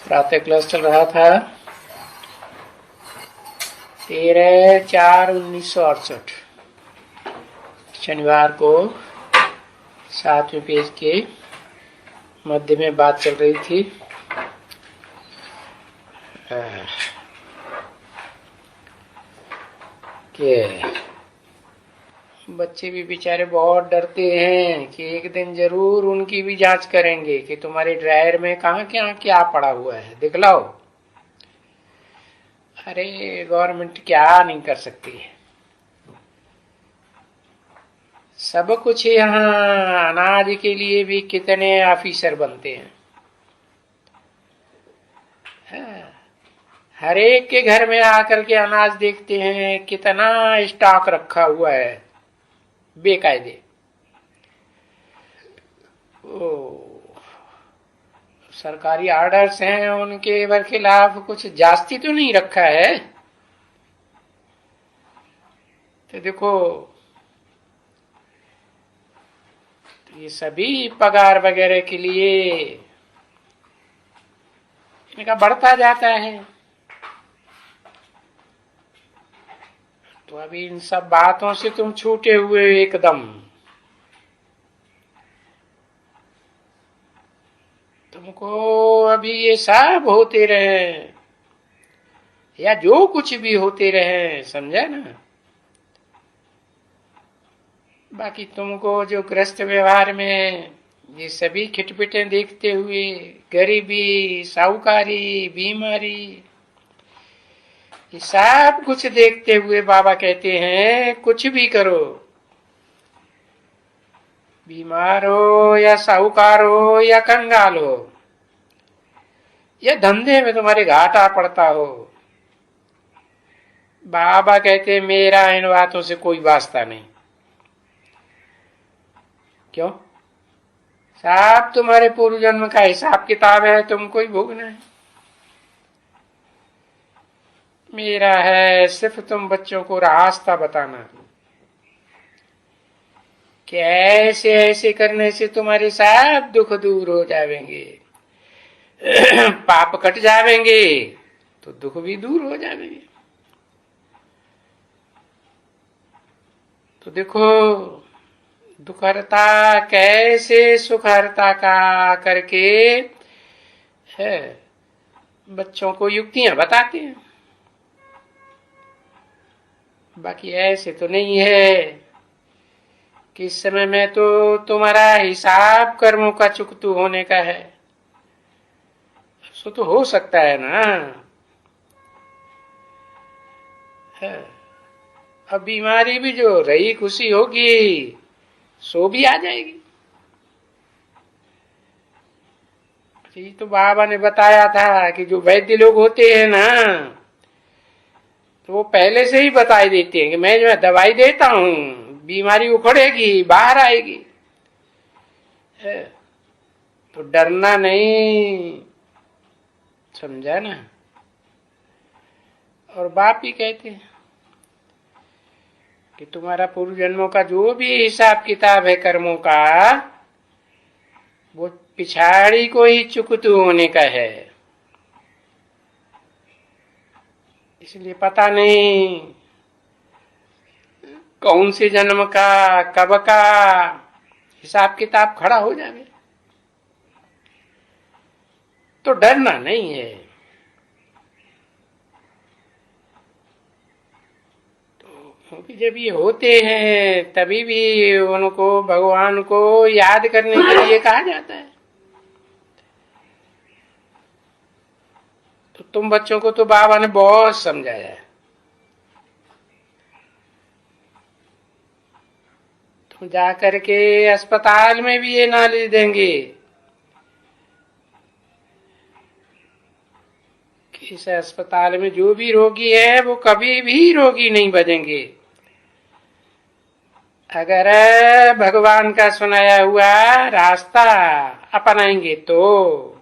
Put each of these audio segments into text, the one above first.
प्रातः क्लास चल रहा था 13/4/1968 शनिवार को 7वें पेज के मध्य में बात चल रही थी। कि बच्चे भी बेचारे बहुत डरते हैं कि एक दिन जरूर उनकी भी जांच करेंगे कि तुम्हारे ड्रायर में कहाँ क्या पड़ा हुआ है, दिखलाओ। अरे गवर्नमेंट क्या नहीं कर सकती है, सब कुछ। यहाँ अनाज के लिए भी कितने ऑफिसर बनते हैं। हर एक के घर में आकर के अनाज देखते हैं कितना स्टॉक रखा हुआ है बेकायदे। सरकारी ऑर्डर्स हैं, उनके खिलाफ कुछ जास्ती तो नहीं रखा है। तो देखो, तो ये सभी पगार वगैरह के लिए इनका बढ़ता जाता है। तो अभी इन सब बातों से तुम छूटे हुए एकदम। तुमको अभी ये सब होते रहे या जो कुछ भी होते रहे, समझा ना। बाकी तुमको जो ग्रस्त व्यवहार में ये सभी खिटपिटे देखते हुए, गरीबी, साहूकारी, बीमारी, ये सब कुछ देखते हुए बाबा कहते हैं कुछ भी करो, बीमार हो या साहूकार हो या कंगाल हो या धंधे में तुम्हारे घाटा पड़ता हो, बाबा कहते मेरा इन बातों से कोई वास्ता नहीं। क्यों? सब तुम्हारे पूर्व जन्म का हिसाब किताब है, तुमको ही भोगना है। मेरा है सिर्फ तुम बच्चों को रास्ता बताना कि ऐसे ऐसे करने से तुम्हारे सब दुख दूर हो जाएंगे, पाप कट जाएंगे तो दुख भी दूर हो जाएंगे। तो देखो, दुखहरता कैसे सुखहरता का करके है बच्चों को युक्तियां बताते हैं। बाकी ऐसे तो नहीं है कि इस समय में तो तुम्हारा हिसाब कर्मों का चुकतू होने का है। सो तो हो सकता है ना। है। अब बीमारी भी जो रही खुशी होगी सो भी आ जाएगी। ये तो बाबा ने बताया था कि जो वैद्य लोग होते हैं ना, तो वो पहले से ही बताई देते हैं कि मैं जो दवाई देता हूं बीमारी उखड़ेगी, बाहर आएगी। तो डरना नहीं, समझा ना। और बाप ही कहते हैं कि तुम्हारा पूर्व जन्मों का जो भी हिसाब किताब है कर्मों का, वो पिछाड़ी को ही चुकतू होने का है। इसलिए पता नहीं कौन से जन्म का कब का हिसाब किताब खड़ा हो जाए। तो डरना नहीं है। तो जब ये होते हैं तभी भी उनको भगवान को याद करने के लिए कहा जाता है। तो तुम बच्चों को तो बाबा ने बहुत समझाया है। तुम जाकर के अस्पताल में भी ये नॉलेज देंगे कि इस अस्पताल में जो भी रोगी है वो कभी भी रोगी नहीं बनेंगे अगर भगवान का सुनाया हुआ रास्ता अपनाएंगे तो।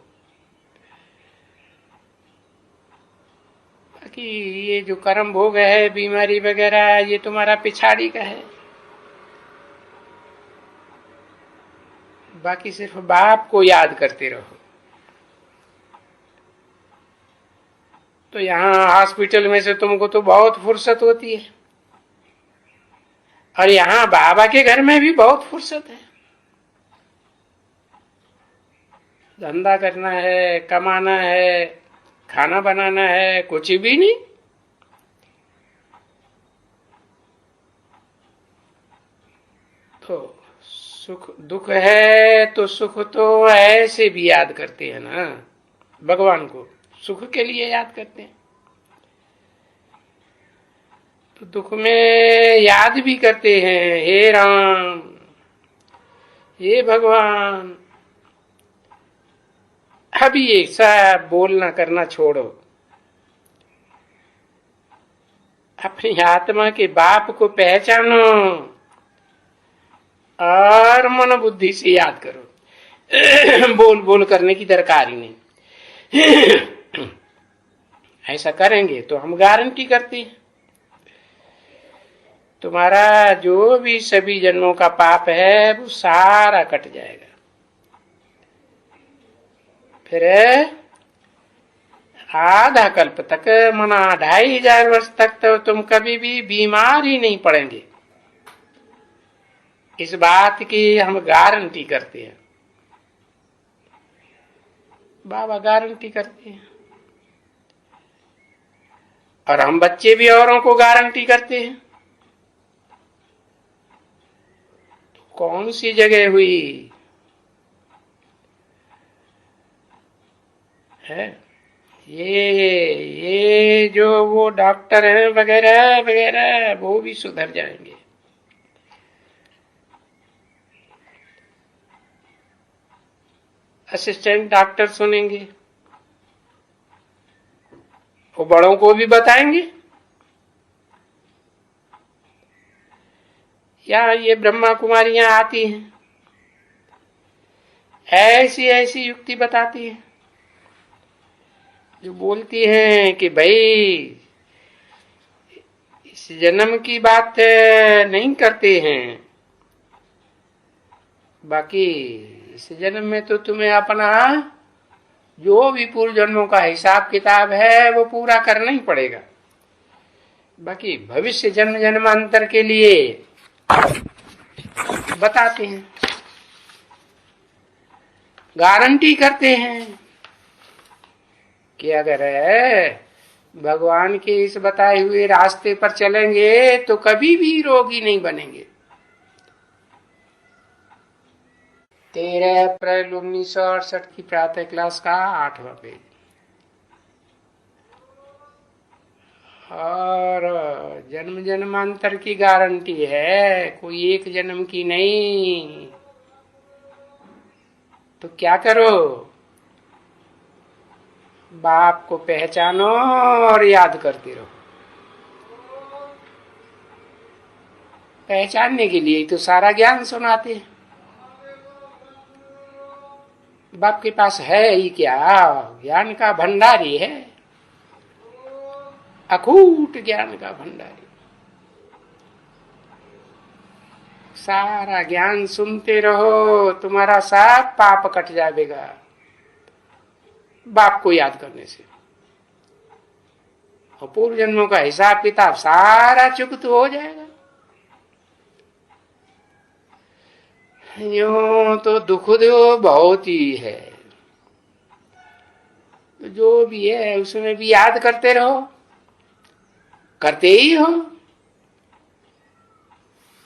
बाकी ये जो कर्म भोग है, बीमारी वगैरह, ये तुम्हारा पिछाड़ी का है। बाकी सिर्फ बाप को याद करते रहो। तो यहाँ हॉस्पिटल में से तुमको तो बहुत फुर्सत होती है, और यहाँ बाबा के घर में भी बहुत फुर्सत है। धंधा करना है, कमाना है, खाना बनाना है, कुछ भी नहीं। तो सुख दुख है तो सुख तो ऐसे भी याद करते हैं ना, भगवान को सुख के लिए याद करते हैं। तो दुख में याद भी करते हैं, हे राम, हे भगवान। अभी ऐसा बोलना करना छोड़ो, अपनी आत्मा के बाप को पहचानो और मन बुद्धि से याद करो। बोल बोल करने की दरकार ही नहीं। ऐसा करेंगे तो हम गारंटी करते हैं तुम्हारा जो भी सभी जन्मों का पाप है वो सारा कट जाएगा। फिर आधा कल्प तक, मना 2500 वर्ष तक तो तुम कभी भी बीमार ही नहीं पड़ेंगे। इस बात की हम गारंटी करते हैं, बाबा गारंटी करते हैं। और हम बच्चे भी औरों को गारंटी करते हैं। तो कौन सी जगह हुई है ये जो वो डॉक्टर हैं वगैरह वगैरह, वो भी सुधर जाएंगे। असिस्टेंट डॉक्टर सुनेंगे, वो बड़ों को भी बताएंगे। या ये ब्रह्मा कुमारियां आती हैं, ऐसी ऐसी युक्ति बताती है, जो बोलती हैं कि भाई इस जन्म की बात नहीं करते हैं, बाकी इस जन्म में तो तुम्हें अपना जो भी पूर्व जन्मों का हिसाब किताब है वो पूरा करना ही पड़ेगा। बाकी भविष्य जन्म जन्मांतर के लिए बताते हैं, गारंटी करते हैं कि अगर भगवान के इस बताए हुए रास्ते पर चलेंगे तो कभी भी रोगी नहीं बनेंगे। 13 अप्रैल 1968 की प्रातः क्लास का 8वां पेज। और जन्म जन्मांतर की गारंटी है, कोई एक जन्म की नहीं। तो क्या करो, बाप को पहचानो और याद करते रहो। पहचानने के लिए तो सारा ज्ञान सुनाते हैं। बाप के पास है ही क्या, ज्ञान का भंडारी है, अकूट ज्ञान का भंडारी। सारा ज्ञान सुनते रहो, तुम्हारा सब पाप कट जाएगा बाप को याद करने से। और पूर्व जन्मों का हिसाब किताब सारा चुकत हो जाएगा। यूं तो दुख दो बहुत ही है, तो जो भी है उसमें भी याद करते रहो, करते ही हो।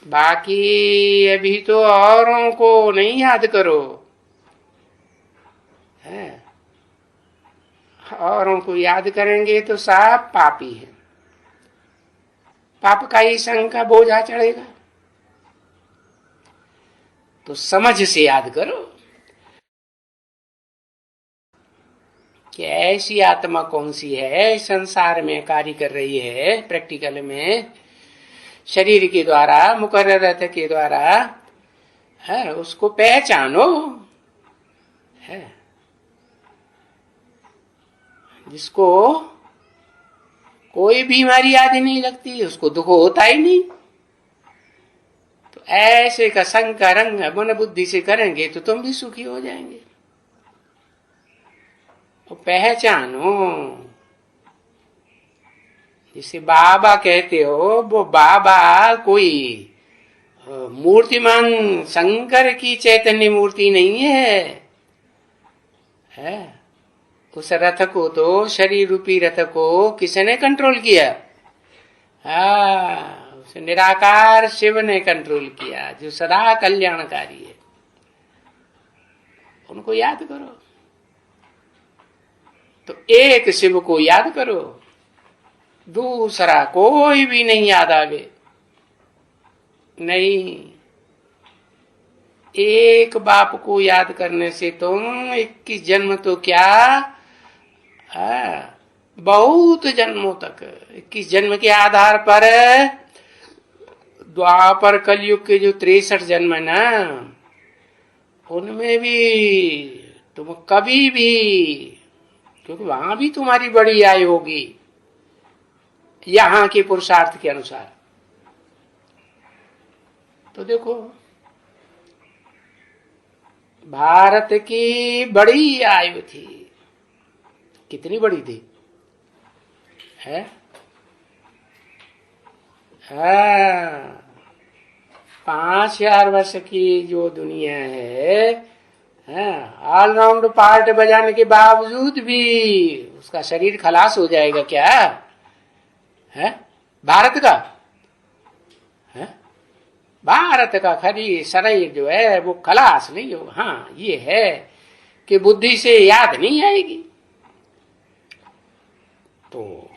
बाकी अभी तो औरों को नहीं याद करो, है औरों को याद करेंगे तो सब पापी है, पाप का ही संग का बोझा चढ़ेगा। तो समझ से याद करो कि ऐसी आत्मा कौन सी है संसार में कार्य कर रही है, प्रैक्टिकल में शरीर के द्वारा, मुकर्रर के द्वारा, है उसको पहचानो। है जिसको कोई बीमारी आदि नहीं लगती, उसको दुख होता ही नहीं। तो ऐसे का संग का रंग मन बुद्धि से करेंगे तो तुम भी सुखी हो जाएंगे। तो पहचानो इसे बाबा कहते हो, वो बाबा कोई मूर्तिमान शंकर की चैतन्य मूर्ति नहीं है? उस रथ को तो, शरीर रूपी रथ को किसने कंट्रोल किया? उस निराकार शिव ने कंट्रोल किया, जो सदा कल्याणकारी है। उनको याद करो। तो एक शिव को याद करो, दूसरा कोई भी नहीं याद आवे। नहीं, एक बाप को याद करने से तुम 21 जन्म तो क्या, बहुत जन्मों तक, 21 जन्म के आधार पर द्वापर कलयुग के जो 63 जन्म है ना, उनमें भी तुम कभी भी, क्योंकि वहां भी तुम्हारी बड़ी आयु होगी यहां के पुरुषार्थ के अनुसार। तो देखो, भारत की बड़ी आयु थी, कितनी बड़ी थी है? 5000 वर्ष की जो दुनिया है, ऑलराउंड पार्ट बजाने के बावजूद भी उसका शरीर खलास हो जाएगा क्या है? भारत का भारत का खरी शरीर जो है वो खलास नहीं हो। हाँ, ये है कि बुद्धि से याद नहीं आएगी, तो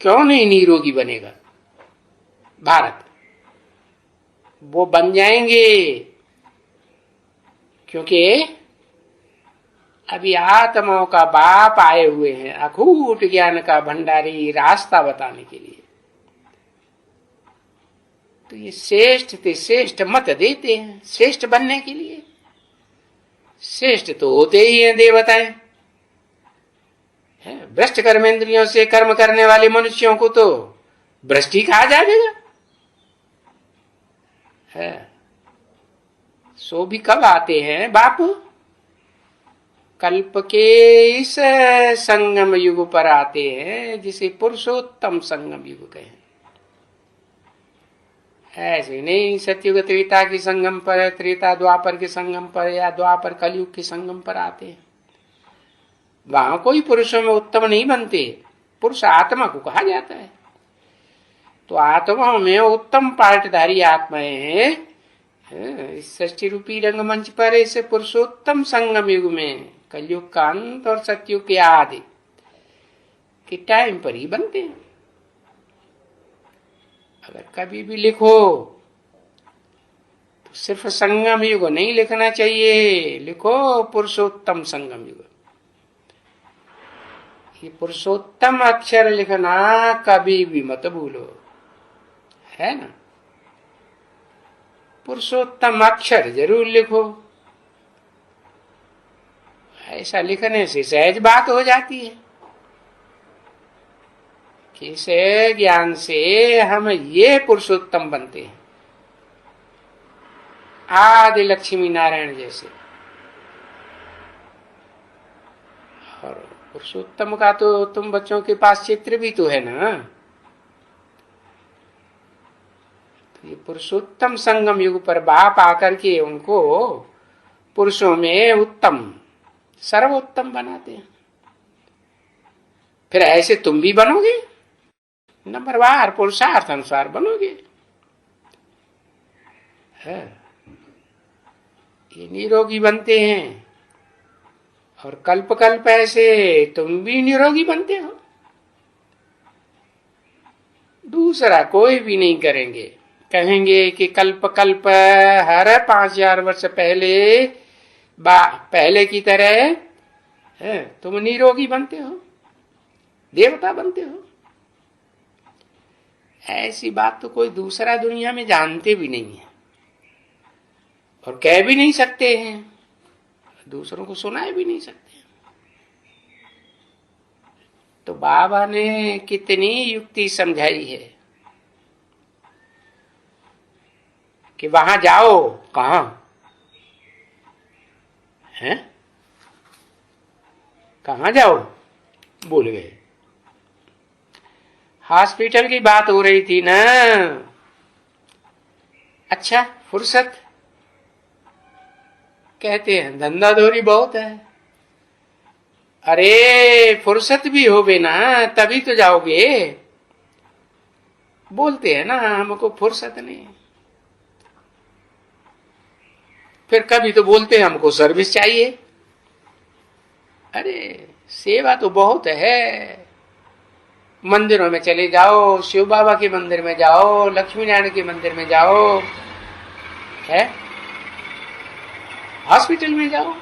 क्यों नहीं निरोगी बनेगा भारत? वो बन जाएंगे, क्योंकि अभी आत्माओं का बाप आए हुए हैं अखूट ज्ञान का भंडारी, रास्ता बताने के लिए। तो ये श्रेष्ठ थे, श्रेष्ठ मत देते हैं श्रेष्ठ बनने के लिए। श्रेष्ठ तो होते ही हैं देवताएं, भ्रष्ट कर्मेंद्रियों से कर्म करने वाले मनुष्यों को तो भ्रष्टी कहा जाएगा। सो भी कब आते हैं बाप? कल्प के इस संगम युग पर आते हैं, जिसे पुरुषोत्तम संगम युग कहें। ऐसे नहीं सतयुग त्रेता के संगम पर, त्रेता द्वापर के संगम पर, या द्वापर कलयुग के संगम पर आते हैं। वहां कोई पुरुषों में उत्तम नहीं बनते, पुरुष आत्मा को कहा जाता है। तो आत्माओं में उत्तम पार्टधारी आत्माएं हैं। इस सृष्टि रूपी रंगमंच पर इस पुरुषोत्तम संगम युग में, कलयुग का अंत और सतयुग के आदि के टाइम पर ही बनते हैं। अगर कभी भी लिखो तो सिर्फ संगम युग नहीं लिखना चाहिए, लिखो पुरुषोत्तम संगम युग। ये पुरुषोत्तम अक्षर लिखना कभी भी मत भूलो, है ना? पुरुषोत्तम अक्षर जरूर लिखो। ऐसा लिखने से सहज बात हो जाती है कि इस ज्ञान से हम ये पुरुषोत्तम बनते हैं, आदि लक्ष्मी नारायण जैसे। और पुरुषोत्तम का तो तुम बच्चों के पास चित्र भी तो है ना। ये पुरुषोत्तम संगम युग पर बाप आकर के उनको पुरुषों में उत्तम, सर्वोत्तम बनाते हैं। फिर ऐसे तुम भी बनोगे, नंबरवार पुरुषार्थ अनुसार बनोगे। ये निरोगी बनते हैं, और कल्प कल्प ऐसे तुम भी निरोगी बनते हो। दूसरा कोई भी नहीं करेंगे। कहेंगे कि कल्प कल्प हर 5000 वर्ष पहले की तरह तुम निरोगी बनते हो, देवता बनते हो। ऐसी बात तो कोई दूसरा दुनिया में जानते भी नहीं है, और कह भी नहीं सकते हैं, दूसरों को सुना भी नहीं सकते। तो बाबा ने कितनी युक्ति समझाई है कि वहां जाओ। कहां है? कहां जाओ? भूल गए। हॉस्पिटल की बात हो रही थी ना। अच्छा, फुर्सत कहते हैं धंधा धोरी बहुत है। अरे फुर्सत भी होवे ना तभी तो जाओगे। बोलते हैं ना हमको फुर्सत नहीं, फिर कभी तो बोलते हैं हमको सर्विस चाहिए। अरे सेवा तो बहुत है। मंदिरों में चले जाओ, शिव बाबा के मंदिर में जाओ, लक्ष्मी नारायण के मंदिर में जाओ, है हॉस्पिटल में जाओ।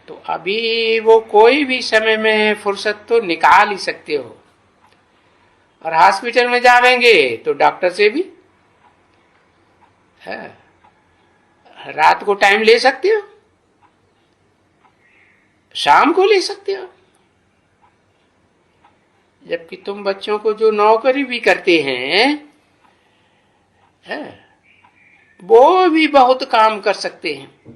तो अभी वो कोई भी समय में फुर्सत तो निकाल ही सकते हो। और हॉस्पिटल में जावेंगे तो डॉक्टर से भी है, रात को टाइम ले सकते हो, शाम को ले सकते हो। जबकि तुम बच्चों को जो नौकरी भी करते हैं है, वो भी बहुत काम कर सकते हैं।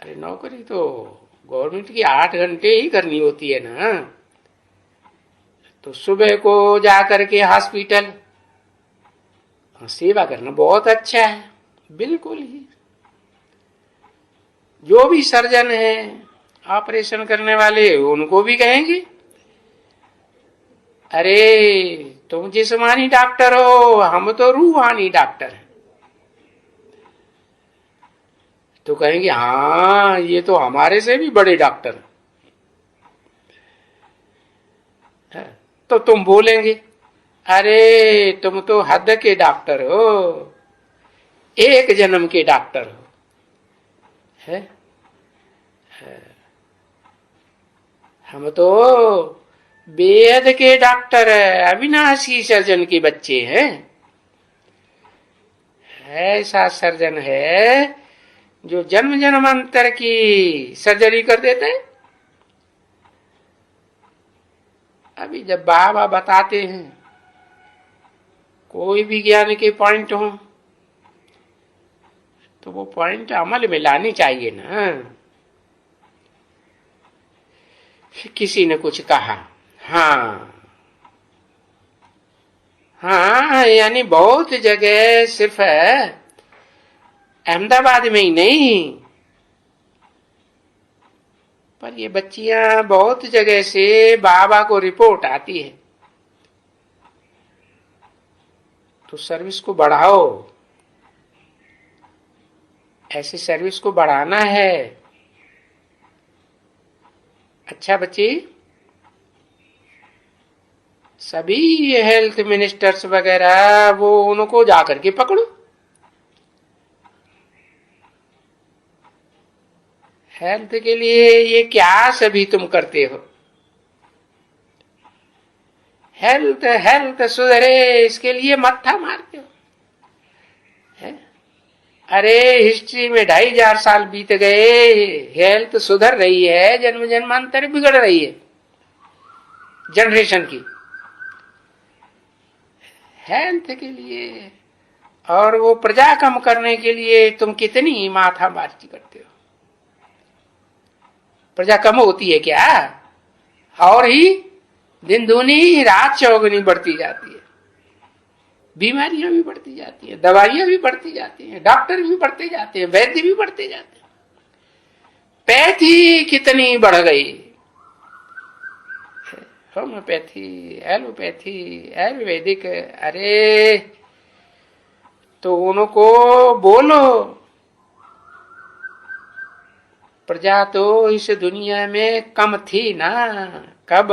अरे नौकरी तो गवर्नमेंट की 8 घंटे ही करनी होती है ना। तो सुबह को जाकर के हॉस्पिटल सेवा करना बहुत अच्छा है, बिल्कुल ही। जो भी सर्जन है, ऑपरेशन करने वाले, उनको भी कहेंगे अरे तुम जिस्मानी डॉक्टर हो, हम तो रूहानी डॉक्टर हैं। तो कहेंगे हाँ ये तो हमारे से भी बड़े डॉक्टर है। तो तुम बोलेंगे अरे तुम तो हद के डॉक्टर हो, एक जन्म के डॉक्टर हो, है? हम तो बेहद के डॉक्टर है, अविनाशी सर्जन के बच्चे हैं। ऐसा सर्जन है जो जन्म जन्मांतर की सर्जरी कर देते हैं। अभी जब बाबा बताते हैं कोई भी ज्ञान के पॉइंट हो तो वो पॉइंट अमल में लानी चाहिए ना। किसी ने कुछ कहा, हाँ हाँ, यानी बहुत जगह, सिर्फ अहमदाबाद में ही नहीं, पर ये बच्चियां बहुत जगह से बाबा को रिपोर्ट आती है। तो सर्विस को बढ़ाओ, ऐसी सर्विस को बढ़ाना है। अच्छा बच्ची, सभी हेल्थ मिनिस्टर्स वगैरह वो उनको जाकर के पकड़ो। हेल्थ के लिए ये क्या सभी तुम करते हो? हेल्थ हेल्थ सुधरे इसके लिए मत्था मारते हो, है? अरे हिस्ट्री में 2500 साल बीत गए, हेल्थ सुधर रही है, जन्म जन्मांतर बिगड़ रही है जनरेशन की। हेल्थ के लिए और वो प्रजा कम करने के लिए तुम कितनी माथा मारती करते हो। प्रजा कम होती है क्या? और ही दिन दूनी रात चौगुनी बढ़ती जाती है, बीमारियां भी बढ़ती जाती है, दवाइयां भी बढ़ती जाती हैं, डॉक्टर भी बढ़ते जाते हैं, वैद्य भी बढ़ते जाते हैं। पैथी कितनी बढ़ गई, होम्योपैथी, एलोपैथी, आयुर्वेदिक। अरे तो उनको बोलो, प्रजा तो इस दुनिया में कम थी ना। कब?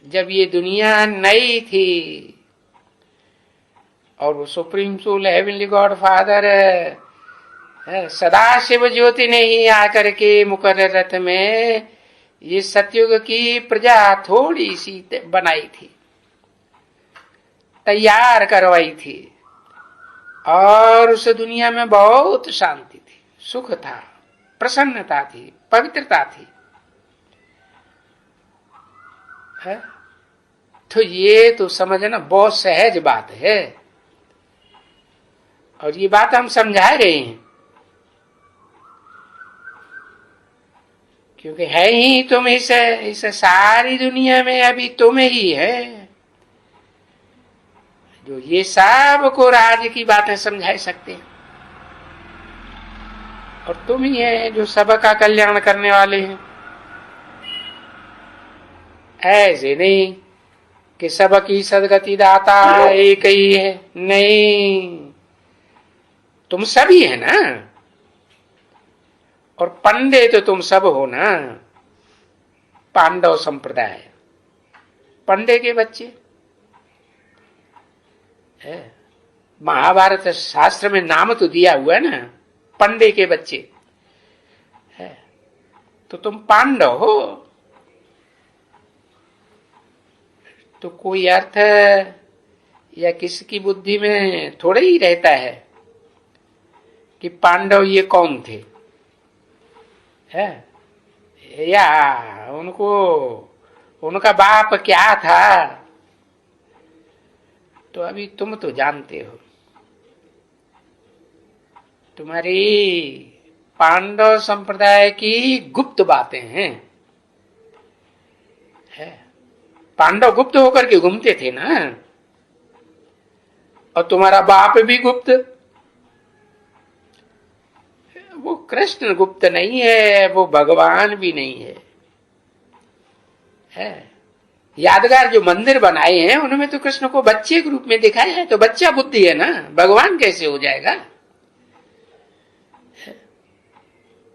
जब ये दुनिया नई थी और वो supreme soul heavenly god father Sada Shiv ज्योति ने ही आकर के मुकर्रर रथ में ये सतयुग की प्रजा थोड़ी सी बनाई थी, तैयार करवाई थी, और उस दुनिया में बहुत शांति थी, सुख था, प्रसन्नता थी, पवित्रता थी, है? तो ये तो समझना बहुत सहज बात है, और ये बात हम समझा रहे हैं। क्योंकि है ही तुम इस सारी दुनिया में अभी तुम ही है जो ये सब को राज्य की बातें समझा सकते हैं, और तुम ही है जो सबका कल्याण करने वाले हैं। ऐसे नहीं कि सबकी सदगति दाता एक ही है, नहीं, तुम सभी है ना, और पंडे तो तुम सब हो ना। पांडव संप्रदाय, पंडे के बच्चे है। महाभारत शास्त्र में नाम तो दिया हुआ है ना, पंडे के बच्चे है, तो तुम पांडव हो। तो कोई अर्थ या किसी की बुद्धि में थोड़े ही रहता है कि पांडव ये कौन थे, है, या उनका बाप क्या था। तो अभी तुम तो जानते हो, तुम्हारी पांडव संप्रदाय की गुप्त बातें हैं, है। पांडव गुप्त होकर के घूमते थे ना, और तुम्हारा बाप भी गुप्त। वो कृष्ण गुप्त नहीं है, वो भगवान भी नहीं है, है। यादगार जो मंदिर बनाए हैं उनमें तो कृष्ण को बच्चे के रूप में दिखाया है, तो बच्चा बुद्धि है ना, भगवान कैसे हो जाएगा।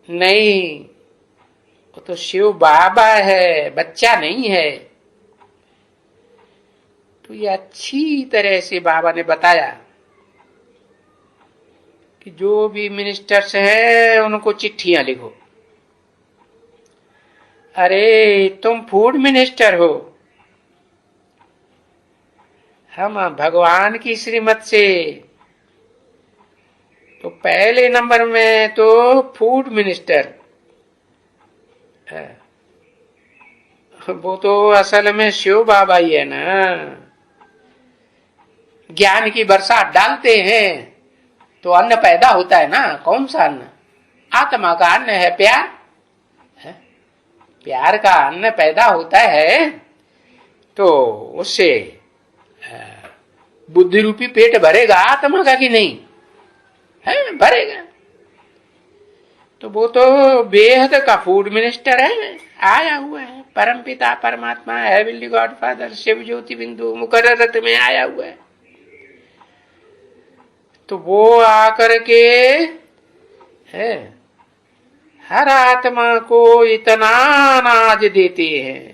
नहीं, वो तो शिव बाबा है, बच्चा नहीं है। तो ये अच्छी तरह से बाबा ने बताया कि जो भी मिनिस्टर्स हैं उनको चिट्ठियां लिखो। अरे तुम फूड मिनिस्टर हो, हम भगवान की श्रीमत से तो पहले नंबर में तो फूड मिनिस्टर है। वो तो असल में शिव बाबा ही है ना। ज्ञान की बरसात डालते हैं तो अन्न पैदा होता है ना। कौन सा अन्न? आत्मा का अन्न है प्यार, है? प्यार का अन्न पैदा होता है तो उससे बुद्धि रूपी पेट भरेगा आत्मा का कि नहीं है? भरेगा। तो वो तो बेहद का फूड मिनिस्टर है, आया हुआ है। परम पिता परमात्मा हेवनली गॉड फादर शिव ज्योति बिंदु मुकर्रर रथ में आया हुआ है। तो वो आकर के है हर आत्मा को इतना अनाज देते हैं।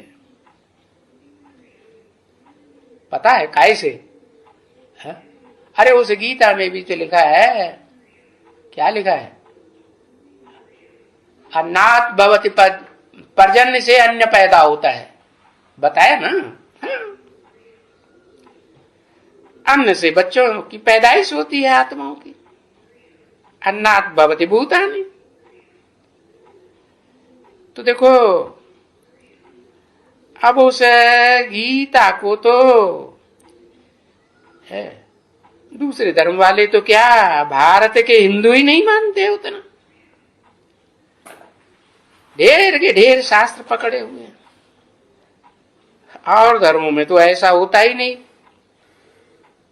पता है कैसे? है? अरे उस गीता में भी तो लिखा है। क्या लिखा है? अन्नात् भवति पर्जन्य से अन्न पैदा होता है, बताया ना। अन्न से बच्चों की पैदाइश होती है, आत्माओं की। अन्नात् भवति भूतानि। तो देखो अब उस गीता को तो है दूसरे धर्म वाले तो क्या भारत के हिंदू ही नहीं मानते उतना। ढेर के ढेर शास्त्र पकड़े हुए हैं, और धर्मों में तो ऐसा होता ही नहीं।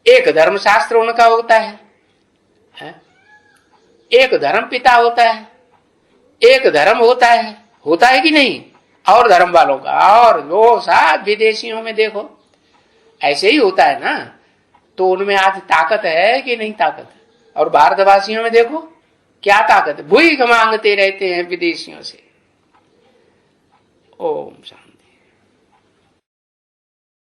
एक धर्म शास्त्र उनका होता है? एक धर्म पिता होता है, एक धर्म होता है कि नहीं? और धर्म वालों का, और वो सब विदेशियों में देखो ऐसे ही होता है ना। तो उनमें आज ताकत है कि नहीं ताकत? और भारतवासियों में देखो क्या ताकत है, भूख मांगते रहते हैं विदेशियों से। ओम शांति।